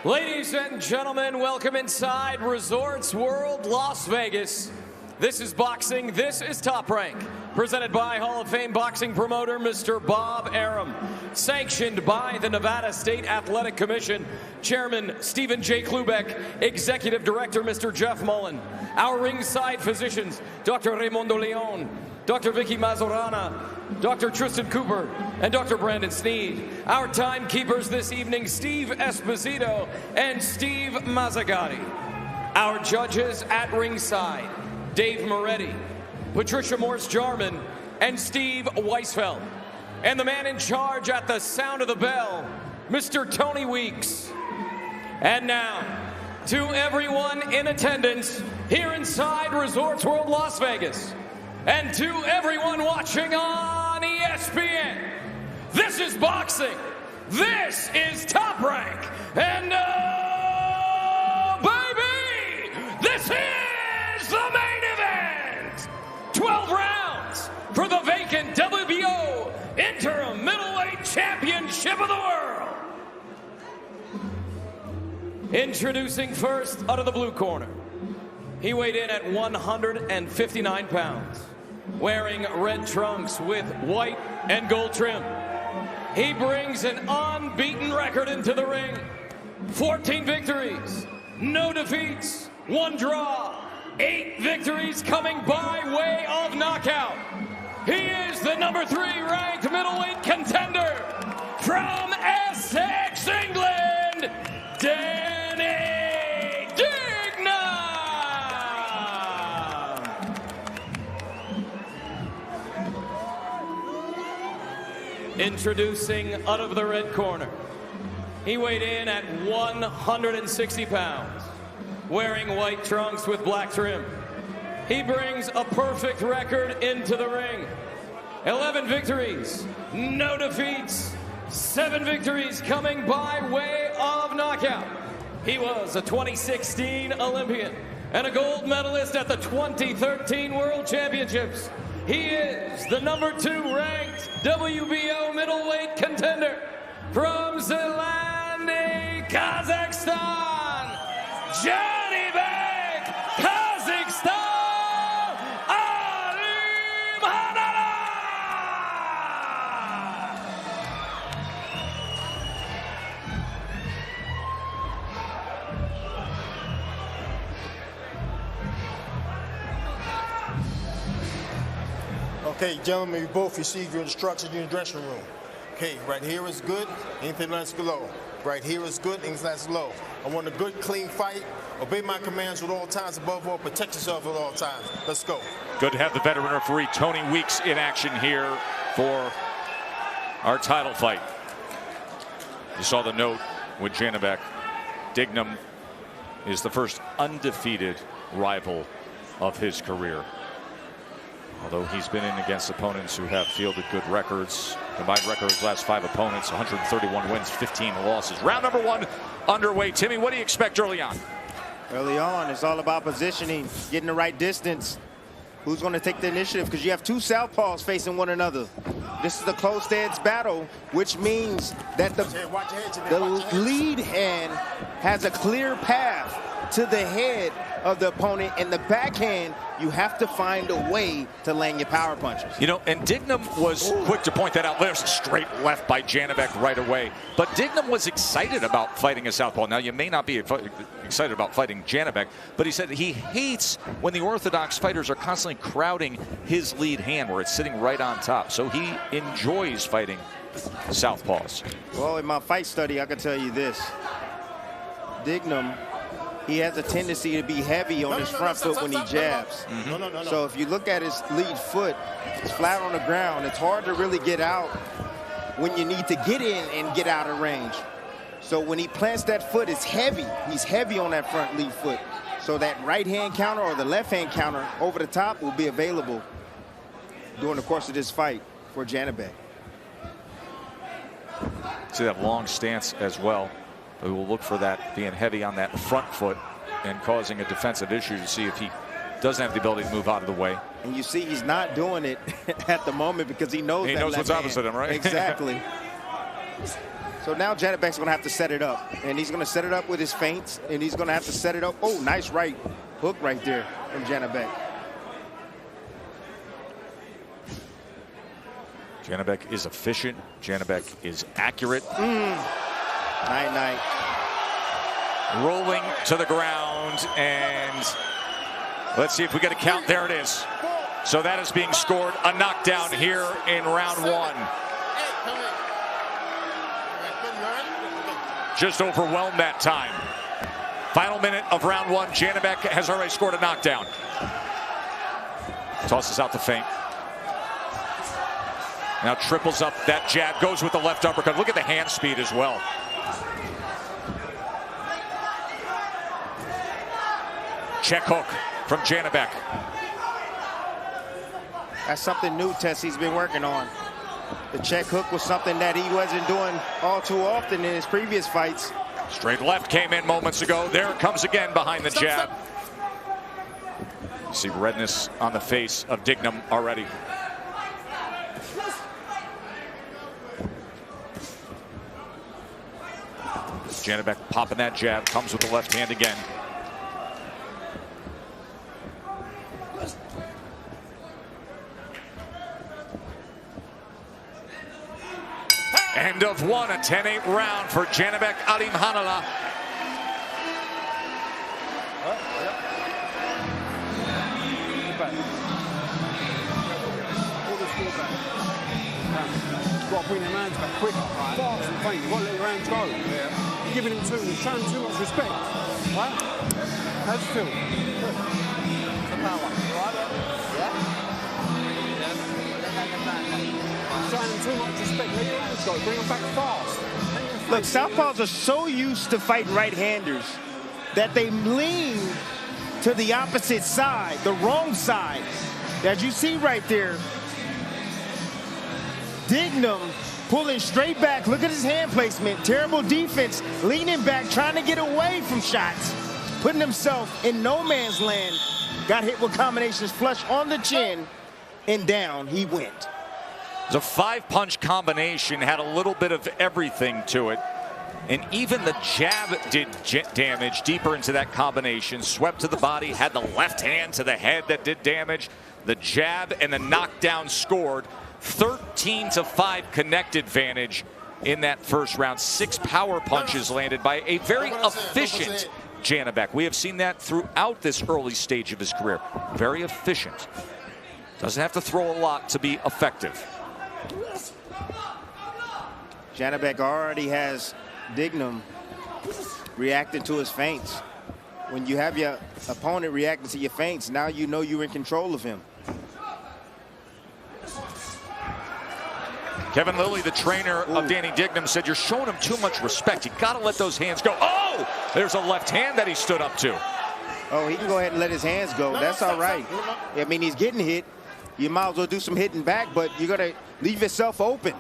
Ladies and gentlemen, welcome inside Resorts World Las Vegas. This is boxing, this is Top Rank, presented by Hall of Fame boxing promoter Mr. Bob Arum, sanctioned by the Nevada State Athletic Commission, Chairman Stephen J. Klubeck, Executive Director Mr. Jeff Mullen, our ringside physicians, Dr. Raimundo Leon, Dr. Vicky Mazorana, Dr. Tristan Cooper, and Dr. Brandon Sneed. Our timekeepers this evening, Steve Esposito and Steve Mazzagatti. Our judges at ringside, Dave Moretti, Patricia Morse-Jarman, and Steve Weisfeld. And the man in charge at the sound of the bell, Mr. Tony Weeks. And now, to everyone in attendance here inside Resorts World Las Vegas, and to everyone watching on ESPN, this is boxing, this is Top Rank, and baby, this is the main event! 12 rounds for the vacant WBO Interim Middleweight Championship of the world. Introducing first, out of the blue corner. He weighed in at 159 pounds, wearing red trunks with white and gold trim. He brings an unbeaten record into the ring. 14 victories, no defeats, 1 draw, 8 victories coming by way of knockout. He is the number 3 ranked middleweight contender from Essex, England, Danny Dignum. Introducing out of the red corner. He weighed in at 160 pounds, wearing white trunks with black trim. He brings a perfect record into the ring. 11 victories, no defeats, 7 victories coming by way of knockout. He was a 2016 Olympian and a gold medalist at the 2013 World Championships. He is the number 2 ranked WBO middleweight contender from Zelandi, Kazakhstan, Janibek, Kazakhstan, Alimkhanuly. Okay, gentlemen, you both received your instructions in your dressing room. Okay, right here is good, anything less low. Right here is good, anything less low. I want a good, clean fight. Obey my commands at all times. Above all, protect yourself at all times. Let's go. Good to have the veteran referee Tony Weeks in action here for our title fight. You saw the note with Janibek. Dignum is the first undefeated rival of his career. Although he's been in against opponents who have fielded good records. Combined record of his last 5 opponents, 131 wins, 15 losses. Round number 1 underway. Timmy, what do you expect early on? Early on, it's all about positioning, getting the right distance. Who's going to take the initiative? Because you have 2 southpaws facing one another. This is the close stance battle, which means that the lead hand has a clear path to the head of the opponent. In the backhand, you have to find a way to land your power punches. You know, and Dignum was quick to point that out. There's a straight left by Janibek right away. But Dignum was excited about fighting a southpaw. Now, you may not be excited about fighting Janibek, but he said he hates when the orthodox fighters are constantly crowding his lead hand where it's sitting right on top. So he enjoys fighting southpaws. Well, in my fight study, I can tell you this. Dignum, he has a tendency to be heavy on his front foot when he jabs. So if you look at his lead foot, it's flat on the ground. It's hard to really get out when you need to get in and get out of range. So when he plants that foot, it's heavy. He's heavy on that front lead foot. So that right hand counter or the left hand counter over the top will be available during the course of this fight for Janibek. See that long stance as well. We will look for that being heavy on that front foot and causing a defensive issue to see if he doesn't have the ability to move out of the way. And you see he's not doing it at the moment because he knows what's opposite him, right? Exactly. So now Janibek's going to have to set it up. And he's going to set it up with his feints. And he's going to have to set it up. Oh, nice right hook right there from Janibek. Janibek is efficient. Janibek is accurate. Night. Rolling to the ground. And let's see if we get a count. There it is. So that is being scored. A knockdown here in round 1. Just overwhelmed that time. Final minute of round 1. Janibek has already scored a knockdown. Tosses out the feint. Now triples up that jab, goes with the left uppercut. Look at the hand speed as well. Check hook from Janibek. That's something new Tessie's been working on. The check hook was something that he wasn't doing all too often in his previous fights. Straight left came in moments ago. There it comes again behind the jab. You see redness on the face of Dignum already. Janibek popping that jab, comes with the left hand again. End of 1, a 10-8 round for Janibek Alimkhanuly. You've got to bring them hands back quick, fast and feint. You won't let your hands go. You're giving him you're showing too much respect. Right? How's it feel? Good. The power, right? Yeah? Showing him too much respect. Let your hands go. Bring them back fast. Look, southpaws are so used to fighting right-handers that they lean to the opposite side, the wrong side. As you see right there, Dignum pulling straight back. Look at his hand placement. Terrible defense. Leaning back, trying to get away from shots. Putting himself in no man's land. Got hit with combinations flush on the chin. And down he went. The 5-punch combination had a little bit of everything to it. And even the jab did damage deeper into that combination. Swept to the body, had the left hand to the head that did damage. The jab and the knockdown scored. 13-5 connect advantage in that first round. 6 power punches landed by a very efficient Janibek. We have seen that throughout this early stage of his career. Very efficient. Doesn't have to throw a lot to be effective. Janibek already has Dignum reacting to his feints. When you have your opponent reacting to your feints, now you know you're in control of him. Kevin Lilly, the trainer of Danny Dignum, said you're showing him too much respect. You got to let those hands go. Oh, there's a left hand that he stood up to. Oh, he can go ahead and let his hands go. That's all right. I mean, he's getting hit. You might as well do some hitting back, but you got to leave yourself open.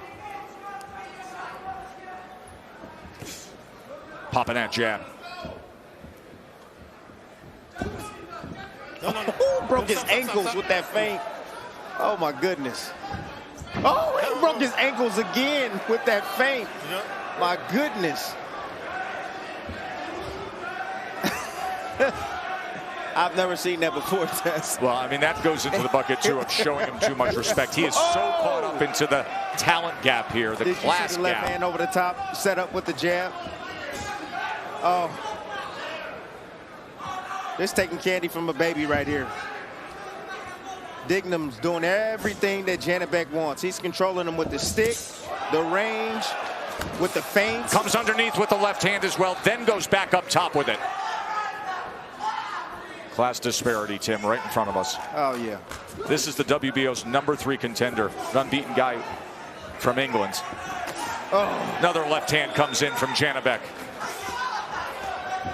Popping that jab. Broke his ankles with that feint. Oh, my goodness. Oh, he broke his ankles again with that feint. My goodness. I've never seen that before, Tess. Well, I mean, that goes into the bucket, too, of showing him too much respect. He is so caught up into the talent gap here, the class Did you see the left gap. hand over the top, set up with the jab? Oh. This taking candy from a baby right here. Dignum's doing everything that Janibek wants. He's controlling him with the stick, the range, with the feints. Comes underneath with the left hand as well, then goes back up top with it. Class disparity, Tim, right in front of us. Oh, yeah. This is the WBO's #3 contender, an unbeaten guy from England. Oh. Another left hand comes in from Janibek.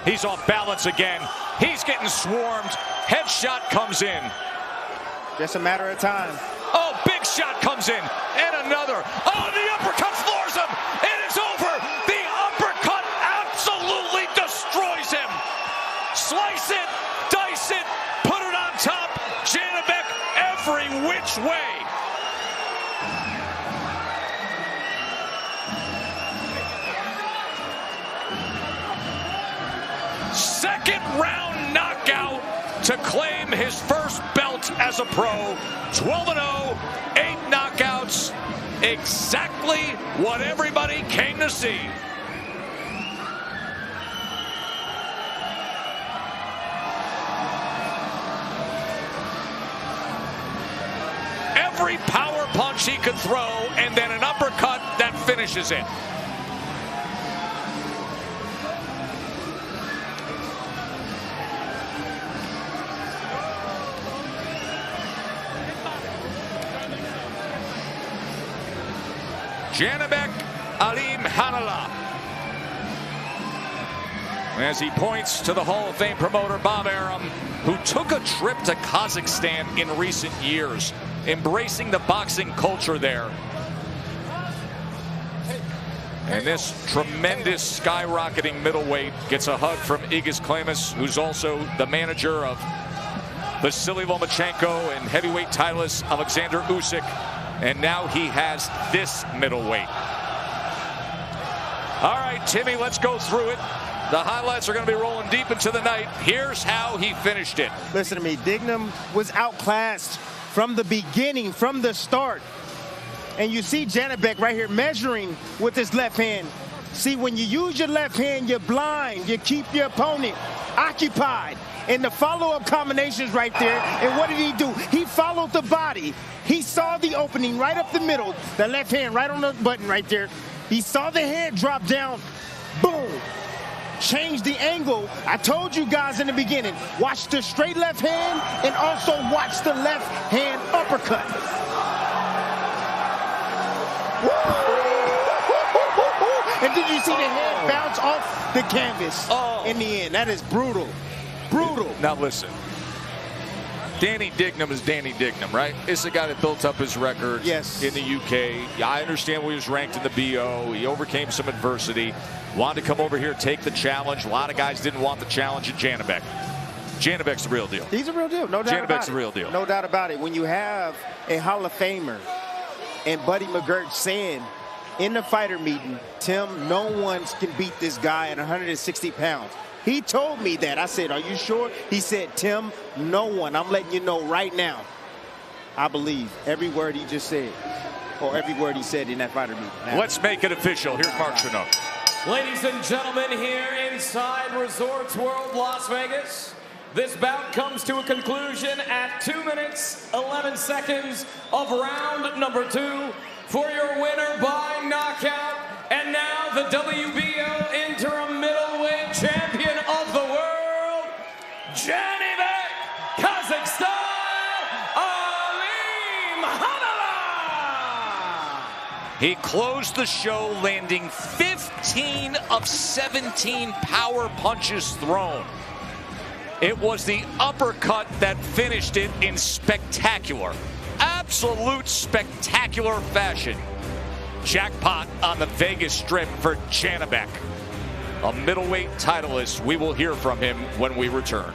He's off balance again. He's getting swarmed. Headshot comes in. Just a matter of time. Oh, big shot comes in. And another. Oh, the uppercut floors him. And it's over. The uppercut absolutely destroys him. Slice it, dice it, put it on top. Janibek every which way. second-round knockout to claim his first belt as a pro. 12-0, 8 knockouts. Exactly what everybody came to see. Every power punch he could throw, and then an uppercut that finishes it. Janibek Alimkhanuly. As he points to the Hall of Fame promoter Bob Arum, who took a trip to Kazakhstan in recent years, embracing the boxing culture there. And this tremendous skyrocketing middleweight gets a hug from Igis Klemus, who's also the manager of Vasily Lomachenko and heavyweight titleist Alexander Usyk. And now he has this middleweight. All right, Timmy, let's go through it. The highlights are going to be rolling deep into the night. Here's how he finished it. Listen to me. Dignum was outclassed from the beginning, from the start. And you see Janibek right here measuring with his left hand. See, when you use your left hand, you're blind. You keep your opponent occupied. And the follow-up combinations right there. And what did he do? He followed the body. He saw the opening right up the middle. The left hand right on the button right there. He saw the head drop down. Boom. Changed the angle. I told you guys in the beginning, watch the straight left hand and also watch the left hand uppercut. And did you see the head bounce off the canvas in the end? That is brutal. Brutal. Now listen, Danny Dignum is Danny Dignum, right? It's the guy that built up his record in the UK. Yeah, I understand where he was ranked in the BO. He overcame some adversity. Wanted to come over here, take the challenge. A lot of guys didn't want the challenge at Janibek. Janibek's the real deal. He's a real deal, no doubt about it. Janibek's the real deal. No doubt about it. When you have a Hall of Famer and Buddy McGirt saying in the fighter meeting, Tim, no one can beat this guy at 160 pounds. He told me that. I said, are you sure? He said, Tim, no one. I'm letting you know right now. I believe every word he just said, or every word he said in that fighter meeting. Now, let's make it official. Here's Mark Chinook. Ladies and gentlemen, here inside Resorts World Las Vegas, this bout comes to a conclusion at 2 minutes, 11 seconds of round number 2 for your winner by knockout. And now the WBO interim middleweight champion of the world, Janibek, Kazakhstan, Alimkhanuly. He closed the show landing 15 of 17 power punches thrown. It was the uppercut that finished it in spectacular, absolute spectacular fashion. Jackpot on the Vegas Strip for Janibek. A middleweight titleist. We will hear from him when we return.